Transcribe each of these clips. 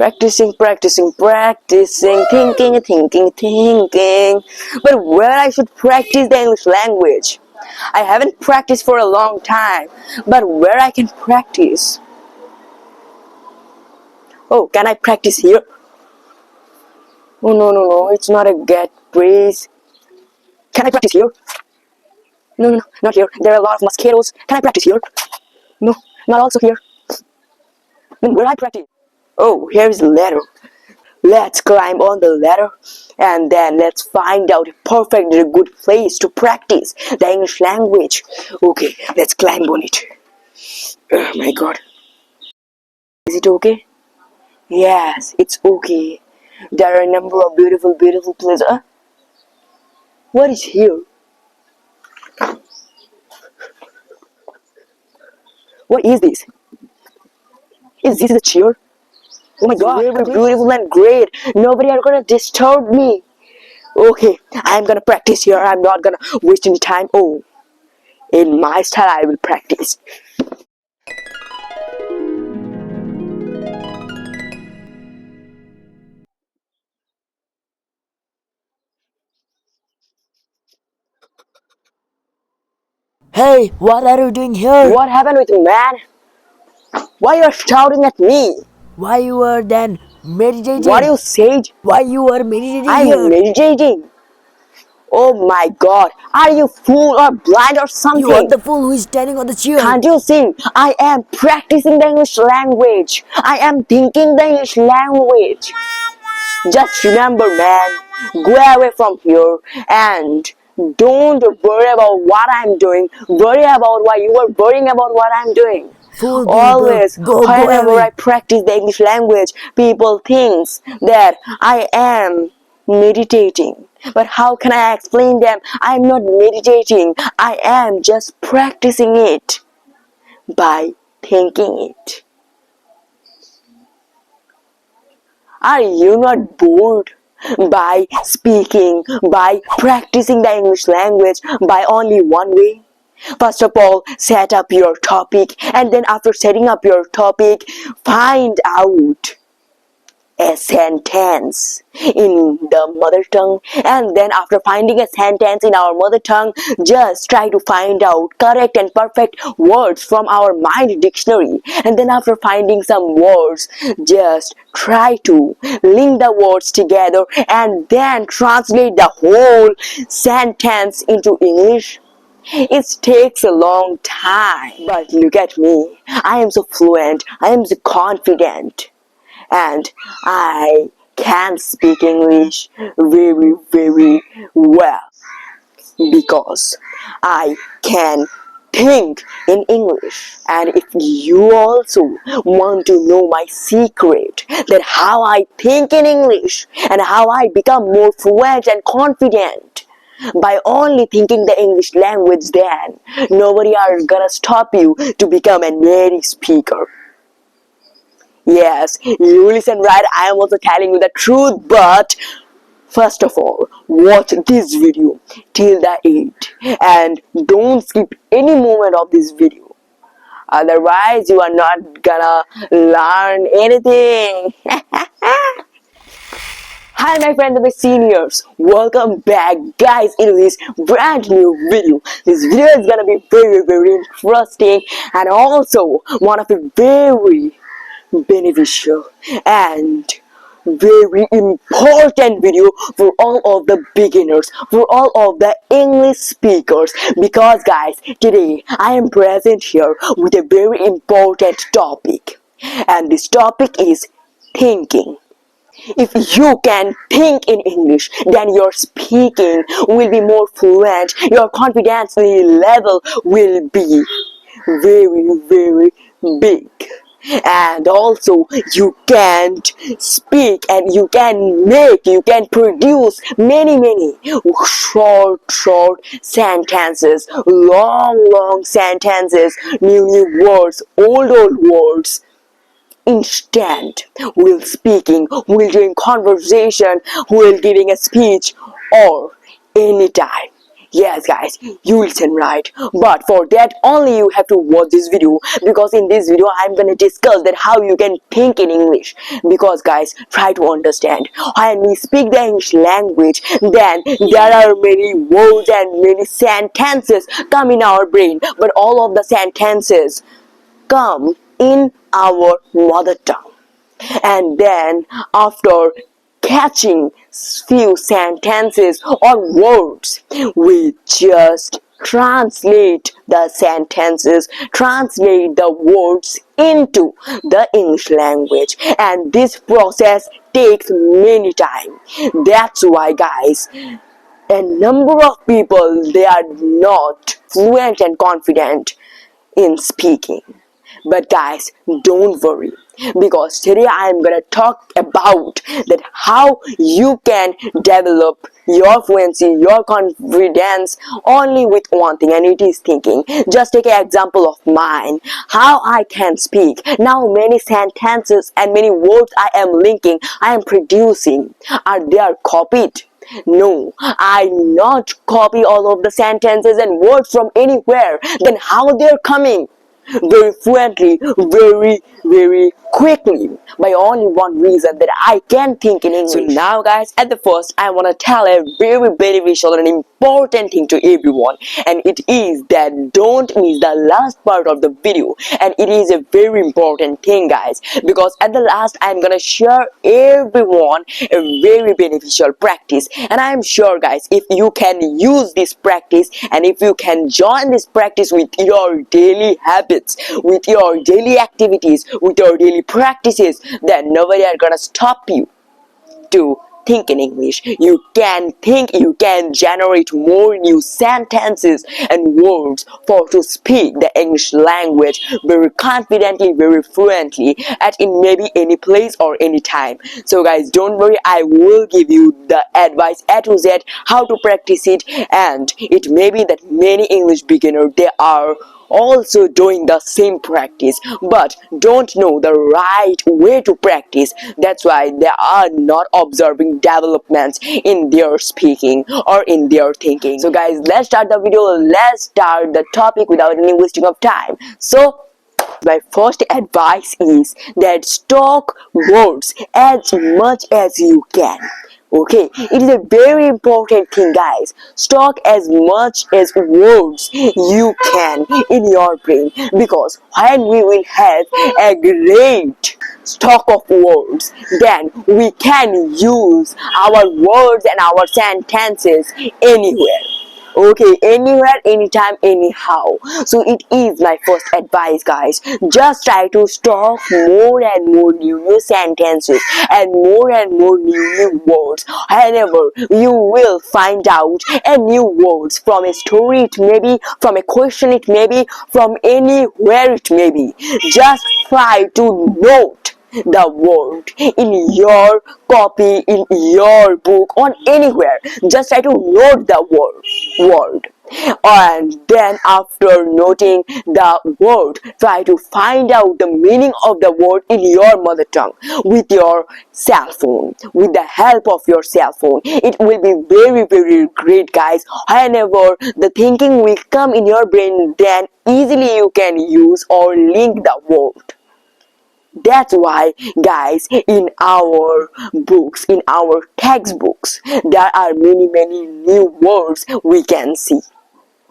Practicing, thinking. But where I should practice the English language? I haven't practiced for a long time, but where I can practice? Oh, can I practice here? Oh, no, it's not a get breeze. Can I practice here? No, not here. There are a lot of mosquitoes. Can I practice here? No, not also here. Then where I practice? Oh, here's the ladder. Let's climb on the ladder and then let's find out a perfect good place to practice the English language. Okay, let's climb on it. Oh my god. Is it okay? Yes, it's okay. There are a number of beautiful places. What is here? What is this? Is this a chair? Oh my god, very beautiful and great. Nobody are gonna disturb me. Okay, I'm gonna practice here. I'm not gonna waste any time. Oh, in my style, I will practice. Hey, what are you doing here? What happened with you, man? Why you are shouting at me? Why you were then meditating? What you said? Why you were meditating I'm here? meditating. Oh my god, are you fool or blind or something? You are the fool who is standing on the chair. Can't you see? I am practicing the English language. I am thinking the English language. Just remember, man, go away from here and don't worry about what I'm doing. Worry about why you are worrying about what I'm doing. Fool Always, people, go whenever away. I practice the English language, people think that I am meditating. But how can I explain them? I am not meditating. I am just practicing it by thinking it. Are you not bored by speaking, by practicing the English language by only one way? First of all, set up your topic, and then after setting up your topic, find out a sentence in the mother tongue, and then after finding a sentence in our mother tongue, just try to find out correct and perfect words from our mind dictionary, and then after finding some words, just try to link the words together and then translate the whole sentence into English. It takes a long time, but look at me. I am so fluent, I am so confident, and I can speak English very well because I can think in English. And if you also want to know my secret, that how I think in English and how I become more fluent and confident by only thinking the English language, then nobody are gonna stop you to become a native speaker. Yes, you listen right, I am also telling you the truth, but first of all, watch this video till the end and don't skip any moment of this video. Otherwise, you are not gonna learn anything. Hi my friends and my seniors, welcome back guys into this brand new video. This video is gonna be very interesting and also one of the very beneficial and very important video for all of the beginners, for all of the English speakers, because guys, today I am present here with a very important topic, and this topic is thinking. If you can think in English, then your speaking will be more fluent, your confidence level will be very big, and also you can speak and you can produce many short sentences, long sentences, new words, old words, instant, while speaking, while doing conversation, while giving a speech, or anytime. Yes guys, you listen right. But for that only you have to watch this video, because in this video I'm gonna discuss that how you can think in English. Because guys, try to understand. When we speak the English language, then there are many words and many sentences come in our brain. But all of the sentences come in our mother tongue. And then after catching few sentences or words, we just translate the sentences, translate the words into the English language, and this process takes many time. That's why guys, a number of people, they are not fluent and confident in speaking. But guys, don't worry, because today I am gonna talk about that how you can develop your fluency, your confidence only with one thing, and it is thinking. Just take an example of mine, how I can speak. Now many sentences and many words I am linking, I am producing, are they are copied? No, I not copy all of the sentences and words from anywhere. Then how they're coming? Very fluently, very quickly, by only one reason, that I can think in English. So now guys, at the first I want to tell a very beneficial and important thing to everyone, and it is that don't miss the last part of the video. And it is a very important thing guys, because at the last I'm gonna share everyone a very beneficial practice, and I am sure guys, if you can use this practice and if you can join this practice with your daily habits, with your daily activities, with your daily practices, then nobody are gonna stop you to think in English. You can think, you can generate more new sentences and words for to speak the English language very confidently, very fluently, at in maybe any place or any time. So guys, don't worry, I will give you the advice A to Z how to practice it. And it may be that many English beginners, they are also doing the same practice but don't know the right way to practice. That's why they are not observing developments in their speaking or in their thinking. So guys, let's start the video, let's start the topic without any wasting of time. So my first advice is that stock words as much as you can. Okay, it is a very important thing guys. Stock as much as words you can in your brain, because when we will have a great stock of words, then we can use our words and our sentences anywhere. Okay, anywhere, anytime, anyhow. So it is my first advice guys, just try to stock more and more new sentences and more new words. Whenever you will find out a new words from a story, it may be from a question, it may be from anywhere, it may be, just try to note the word in your copy, in your book, on anywhere. Just try to note the word, and then after noting the word, try to find out the meaning of the word in your mother tongue with your cell phone, with the help of your cell phone. It will be very great guys. Whenever the thinking will come in your brain, then easily you can use or link the word. That's why guys, in our books, in our textbooks, there are many new words we can see.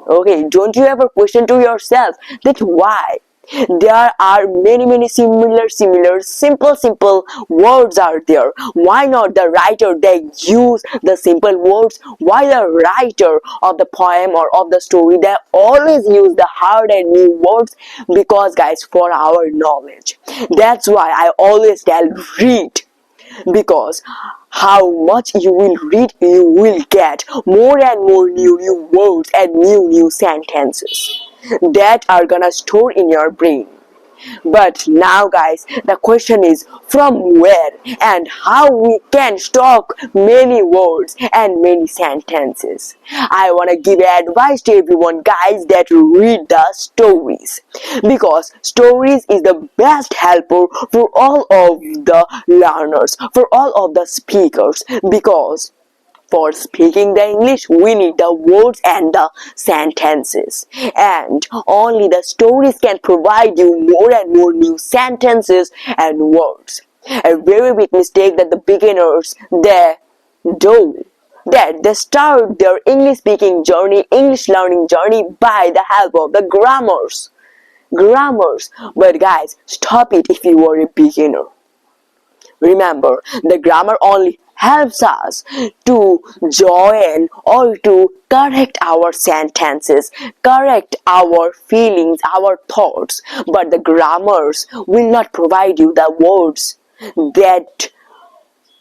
Okay, don't you ever question to yourself that why there are many similar simple words are there? Why not the writer they use the simple words? Why the writer of the poem or of the story they always use the hard and new words? Because guys, for our knowledge. That's why I always tell read, because how much you will read, you will get more and more new words and new sentences that are gonna store in your brain. But now guys, the question is from where and how we can stock many words and many sentences. I want to give advice to everyone guys that read the stories, because stories is the best helper for all of the learners, for all of the speakers, because For speaking the English, we need the words and the sentences. And only the stories can provide you more and more new sentences and words. A very big mistake that the beginners they do, that they start their English speaking journey, English learning journey by the help of the grammars. But guys, stop it if you are a beginner. Remember, the grammar only helps us to join or to correct our sentences, correct our feelings, our thoughts, but the grammars will not provide you the words that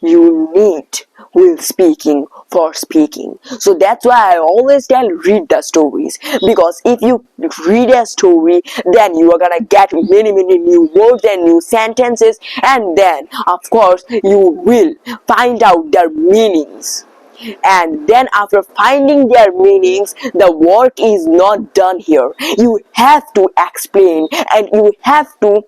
you need while speaking for speaking. So that's why I always tell read the stories, because if you read a story, then you are gonna get many new words and new sentences, and then of course you will find out their meanings. And then after finding their meanings, the work is not done here. You have to explain and you have to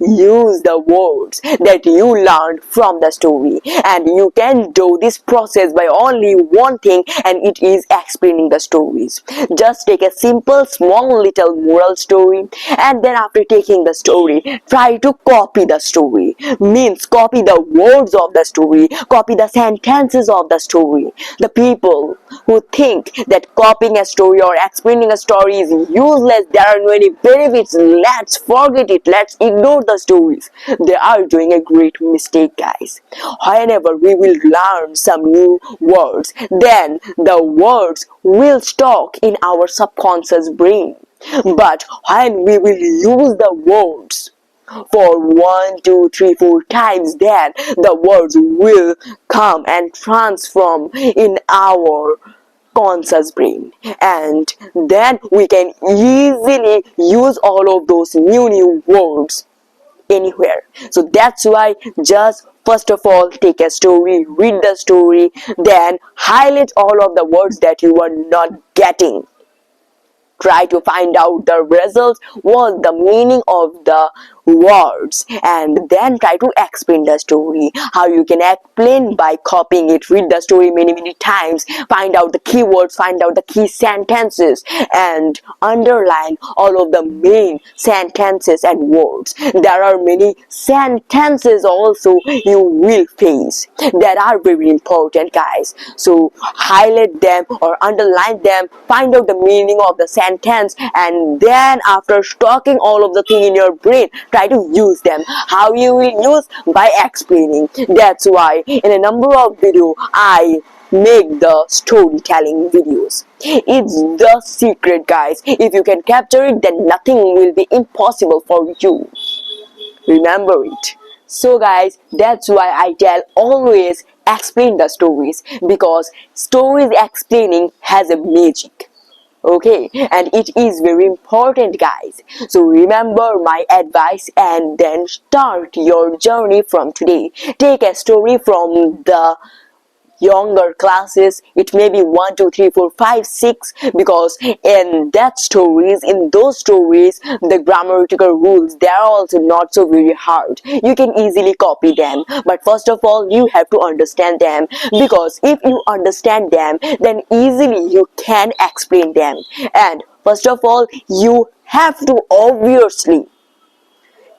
use the words that you learned from the story, and you can do this process by only one thing, and it is explaining the stories. Just take a simple small little moral story, and then after taking the story, try to copy the story. Means copy the words of the story, copy the sentences of the story. The people who think that copying a story or explaining a story is useless, there are no any benefits, let's forget it, let's ignore the stories. They are doing a great mistake, guys. Whenever we will learn some new words, then the words will stock in our subconscious brain. But when we will use the words for 1, 2, 3, 4 times, then the words will come and transform in our conscious brain, and then we can easily use all of those new words anywhere. So that's why just first of all take a story, read the story, then highlight all of the words that you are not getting. Try to find out the results, what the meaning of the words, and then try to explain the story. How you can explain by copying it, read the story many times, find out the keywords, find out the key sentences, and underline all of the main sentences and words. There are many sentences also you will face that are very important, guys. So highlight them or underline them, find out the meaning of the sentence, and then after stocking all of the thing in your brain, try to use them. How you will use? By explaining. That's why in a number of videos I make the storytelling videos. It's the secret, guys. If you can capture it, then nothing will be impossible for you. Remember it. So guys, that's why I tell always explain the stories, because stories explaining has a magic. Okay, and it is very important, guys. So remember my advice and then start your journey from today. Take a story from the younger classes. It may be 1, 2, 3, 4, 5, 6, because in those stories the grammatical rules, they are also not so very hard. You can easily copy them, but first of all you have to understand them, because if you understand them, then easily you can explain them. And first of all you have to obviously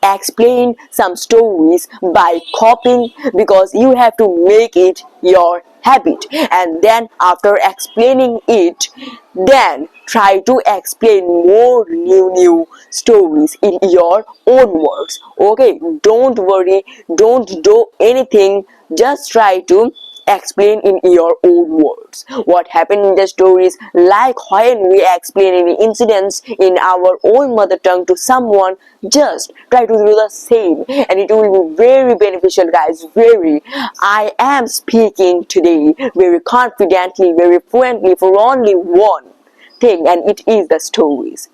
explain some stories by copying, because you have to make it your habit, and then after explaining it, then try to explain more new stories in your own words. Okay, don't worry, don't do anything, just try to explain in your own words what happened in the stories. Like when we explain any incidents in our own mother tongue to someone, just try to do the same, and it will be very beneficial, guys. Very. I am speaking today very confidently, very fluently for only one thing, and it is the stories.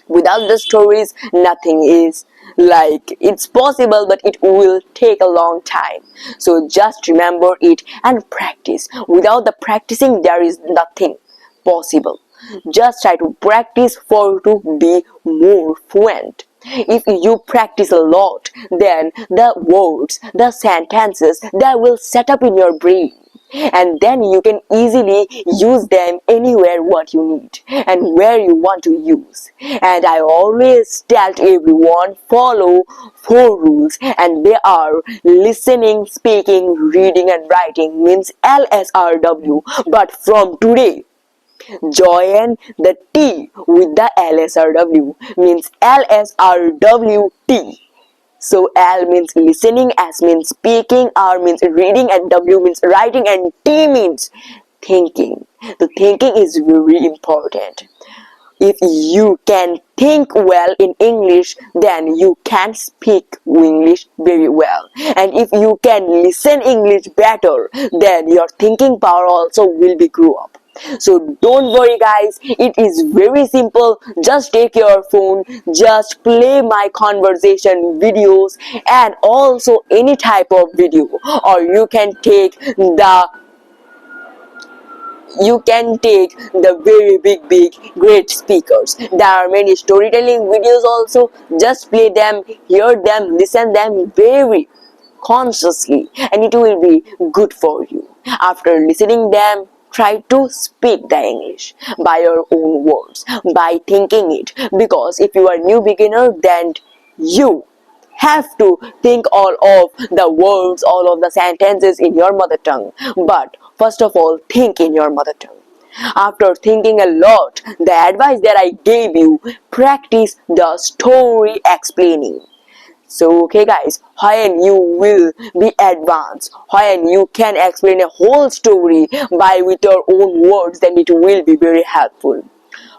Without the stories, nothing is. Like, it's possible, but it will take a long time. So just remember it and practice. Without the practicing, there is nothing possible. Just try to practice for to be more fluent. If you practice a lot, then the words, the sentences, they will set up in your brain. and then you can easily use them anywhere what you need and where you want to use. And I always tell to everyone, follow 4 rules, and they are listening, speaking, reading and writing means L.S.R.W. But from today, join the T with the L.S.R.W. means L.S.R.W.T. So L means listening, S means speaking, R means reading, and W means writing, and T means thinking. The thinking is very important. If you can think well in English, then you can speak English very well. And if you can listen English better, then your thinking power also will be grow up. So don't worry guys, it is very simple. Just take your phone, just play my conversation videos and also any type of video, or you can take the very big great speakers. There are many storytelling videos also. Just play them, hear them, listen them very consciously, and it will be good for you. After listening them, try to speak the English by your own words, by thinking it, because if you are new beginner, then you have to think all of the words, all of the sentences in your mother tongue. But first of all, think in your mother tongue. After thinking a lot, the advice that I gave you, practice the story explaining. So okay guys, when you will be advanced, when you can explain a whole story by with your own words, then it will be very helpful.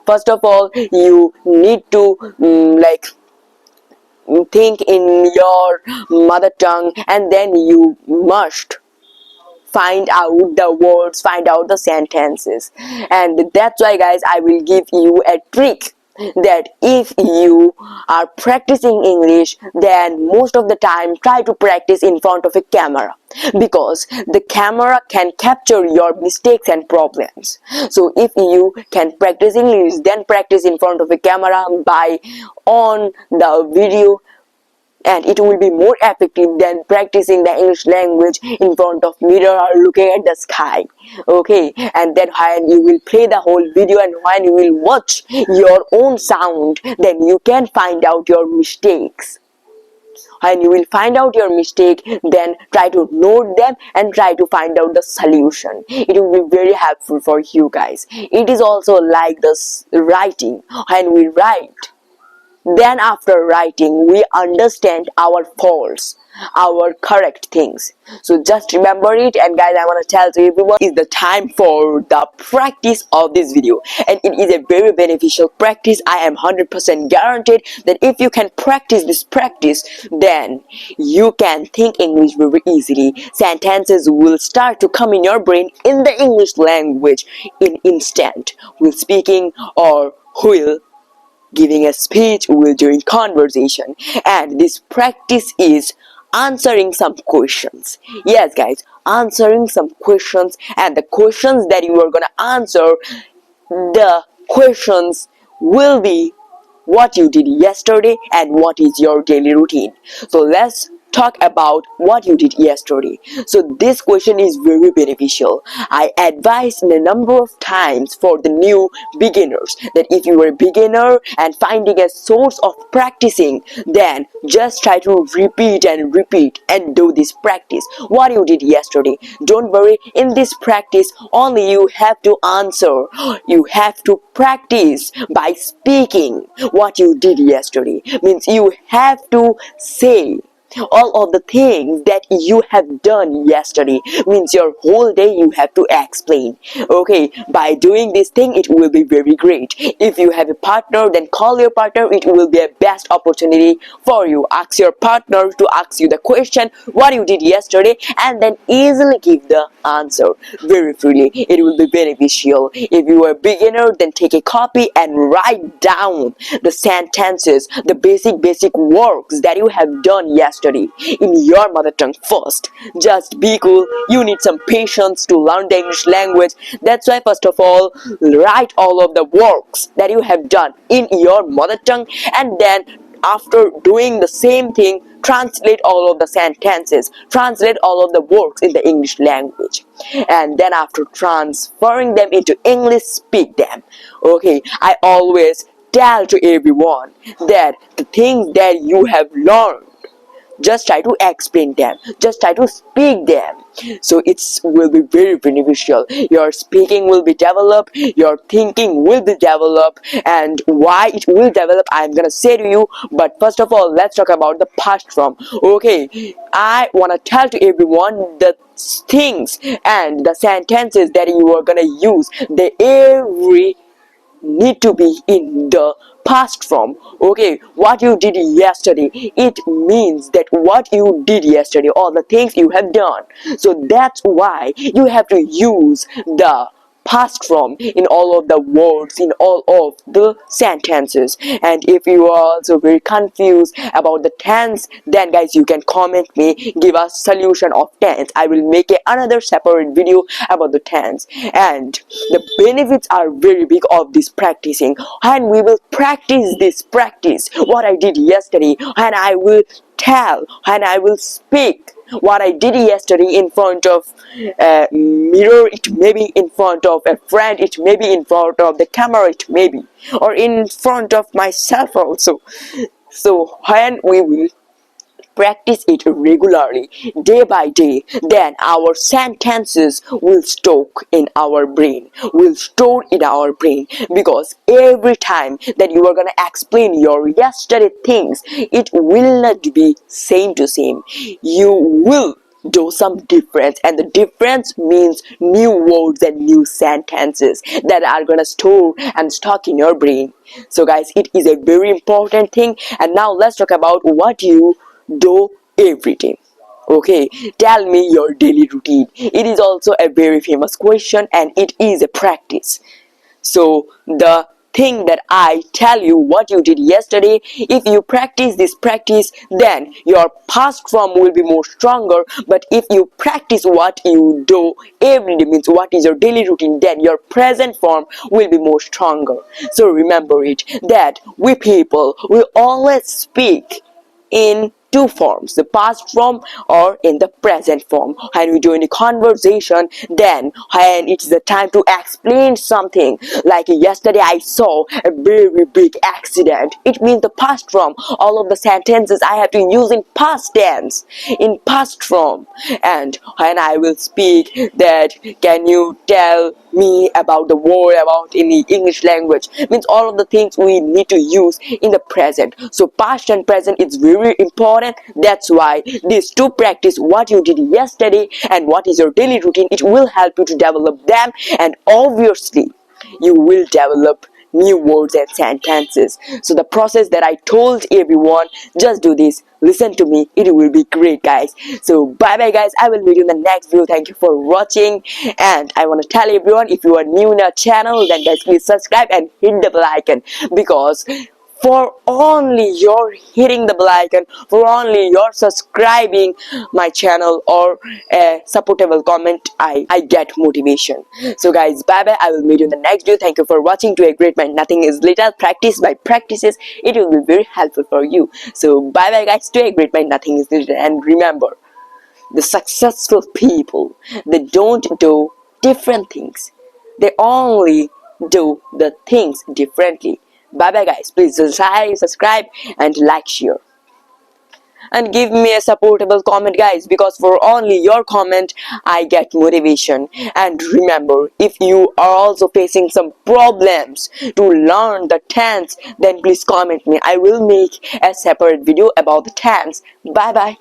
First of all, you need to think in your mother tongue, and then you must find out the words, find out the sentences. And that's why guys, I will give you a trick that if you are practicing English, then most of the time try to practice in front of a camera, because the camera can capture your mistakes and problems. So if you can practice English, then practice in front of a camera by on the video, and it will be more effective than practicing the English language in front of mirror or looking at the sky. Okay, and then when you will play the whole video and when you will watch your own sound, then you can find out your mistakes. When you will find out your mistake, then try to note them and try to find out the solution. It will be very helpful for you guys. It is also like this writing. When we write, then after writing, we understand our faults, our correct things. So just remember it. And guys, I want to tell to everyone, is the time for the practice of this video, and it is a very beneficial practice. I am 100% guaranteed that if you can practice this practice, then you can think English very easily. Sentences will start to come in your brain in the English language in instant, while speaking or while giving a speech, while doing conversation. And this practice is answering some questions. Yes guys, answering some questions, and the questions that you are gonna answer, the questions will be what you did yesterday and what is your daily routine. So let's talk about what you did yesterday. So this question is very beneficial. I advise in a number of times for the new beginners that if you are a beginner and finding a source of practicing, then just try to repeat and do this practice what you did yesterday. Don't worry, in this practice only you have to answer, you have to practice by speaking what you did yesterday. Means you have to say all of the things that you have done yesterday. Means your whole day you have to explain. Okay, by doing this thing, it will be very great. If you have a partner, then call your partner. It will be a best opportunity for you. Ask your partner to ask you the question what you did yesterday, and then easily give the answer very freely. It will be beneficial. If you are a beginner, then take a copy and write down the sentences, the basic works that you have done yesterday in your mother tongue first. Just be cool. You need some patience to learn the English language. That's why first of all, write all of the works that you have done in your mother tongue, and then after doing the same thing, translate all of the sentences, translate all of the words in the English language, and then after transferring them into English, speak them. Okay, I always tell to everyone that the things that you have learned, just try to explain them, just try to speak them, so it will be very beneficial. Your speaking will be developed, your thinking will be developed, and why it will develop I'm gonna say to you. But first of all, let's talk about the past form. Okay, I want to tell to everyone the things and the sentences that you are gonna use, they every need to be in the past form. Okay, what you did yesterday, it means that what you did yesterday, all the things you have done, so that's why you have to use the past form in all of the words, in all of the sentences. And if you are also very confused about the tense, then guys, you can comment me, give us solution of tense. I will make another separate video about the tense. And the benefits are very big of this practicing, and we will practice this practice what I did yesterday, and I will tell and I will speak what I did yesterday in front of a mirror, it may be in front of a friend, it may be in front of the camera, it may be, or in front of myself also. So when we will practice it regularly, day by day, then our sentences will store in our brain, because every time that you are gonna explain your yesterday things, it will not be same to same. You will do some difference, and the difference means new words and new sentences that are gonna store and stock in your brain. So guys, it is a very important thing. And now let's talk about what you do every day. Okay, tell me your daily routine. It is also a very famous question, and it is a practice. So the thing that I tell you what you did yesterday, if you practice this practice, then your past form will be more stronger. But if you practice what you do every day, means what is your daily routine, then your present form will be more stronger. So remember it, that we people will always speak in two forms, the past form or in the present form. When we do any conversation, then when it is the time to explain something, like yesterday I saw a very big accident, it means the past form. All of the sentences I have to use in past tense, in past form. And when I will speak that, can you tell me about the word about in the English language, means all of the things we need to use in the present. So past and present is very important. That's why these two practice what you did yesterday and what is your daily routine, it will help you to develop them, and obviously you will develop new words and sentences. So the process that I told everyone, just do this, listen to me, it will be great guys. So bye bye guys, I will meet you in the next video. Thank you for watching, and I want to tell everyone, if you are new in our channel, then guys please subscribe and hit the bell icon, because for only your hitting the bell icon, for only your subscribing my channel or a supportable comment, I get motivation. So guys, bye bye, I will meet you in the next video. Thank you for watching. To a great mind, nothing is little. Practice by practices, it will be very helpful for you. So bye bye guys, to a great mind, nothing is little. And remember, the successful people, they don't do different things, they only do the things differently. Bye bye guys, please subscribe and like, share, and give me a supportable comment guys, because for only your comment I get motivation. And remember, if you are also facing some problems to learn the tense, then please comment me, I will make a separate video about the tense. Bye bye.